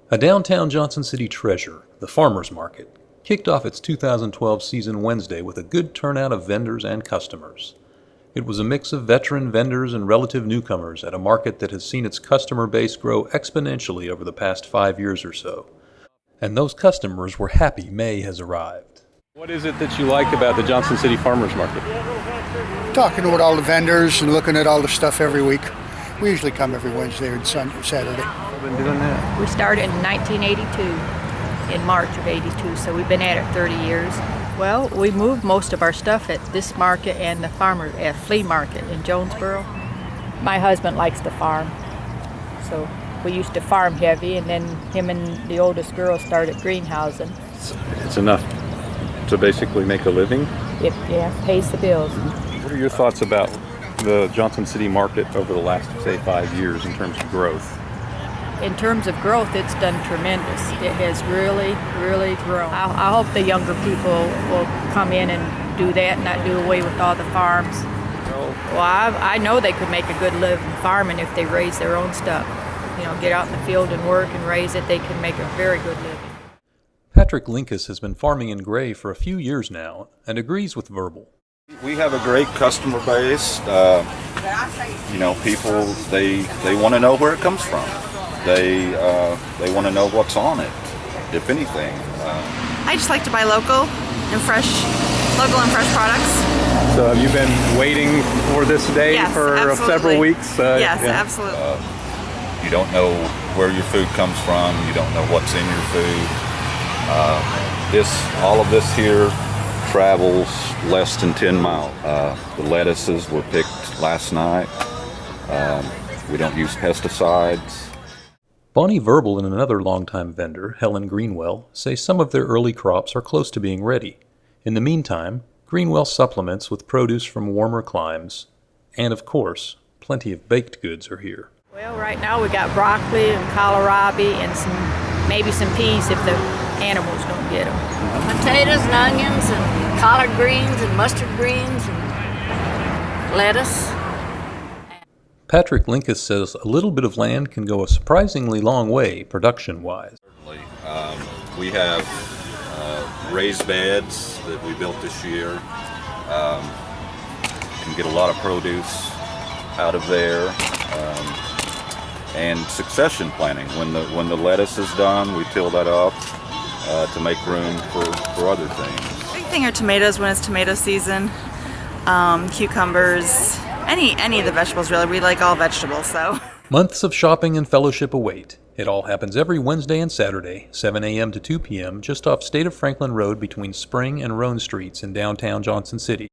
A downtown Johnson City treasure, the Farmers Market, kicked off its 2012 season Wednesday with a good turnout of vendors and customers. It was a mix of veteran vendors and relative newcomers at a market that has seen its customer base grow exponentially over the past 5 years or so. And those customers were happy May has arrived. What is it that you like about the Johnson City Farmers Market? Talking with all the vendors and looking at all the stuff every week. We usually come every Wednesday and Saturday. I've been doing that. We started in 1982, in March of 82, so we've been at it 30 years. Well, we moved most of our stuff at this market and the flea market in Jonesboro. My husband likes to farm, so we used to farm heavy, and then him and the oldest girl started greenhousing. It's enough to basically make a living? It pays the bills. What are your thoughts about the Johnson City market over the last, say, 5 years in terms of growth? In terms of growth, it's done tremendous. It has really, really grown. I hope the younger people will come in and do that and not do away with all the farms. Well, I know they could make a good living farming if they raise their own stuff. You know, get out in the field and work and raise it, they can make a very good living. Patrick Linkus has been farming in Gray for a few years now and agrees with Verbal. We have a great customer base. People, they want to know where it comes from. They want to know what's on it, if anything. I just like to buy local and fresh products. So have you been waiting for this day Yes, for absolutely. Several weeks? Yes, yeah. absolutely. You don't know where your food comes from. You don't know what's in your food. All of this here travels less than 10 miles. The lettuces were picked last night. We don't use pesticides. Bonnie Verbal and another longtime vendor, Helen Greenwell, say some of their early crops are close to being ready. In the meantime, Greenwell supplements with produce from warmer climes, and of course, plenty of baked goods are here. Well, right now we got broccoli and kohlrabi and maybe some peas if the animals don't get them. Potatoes and onions and collard greens and mustard greens and lettuce. Patrick Linkus says a little bit of land can go a surprisingly long way production-wise. Certainly. We have raised beds that we built this year. Can get a lot of produce out of there. And succession planning. When the lettuce is done, we till that up to make room for other things. Big thing are tomatoes when it's tomato season, cucumbers, any of the vegetables really. We like all vegetables, so. Months of shopping and fellowship await. It all happens every Wednesday and Saturday, 7 a.m. to 2 p.m., just off State of Franklin Road between Spring and Roan Streets in downtown Johnson City.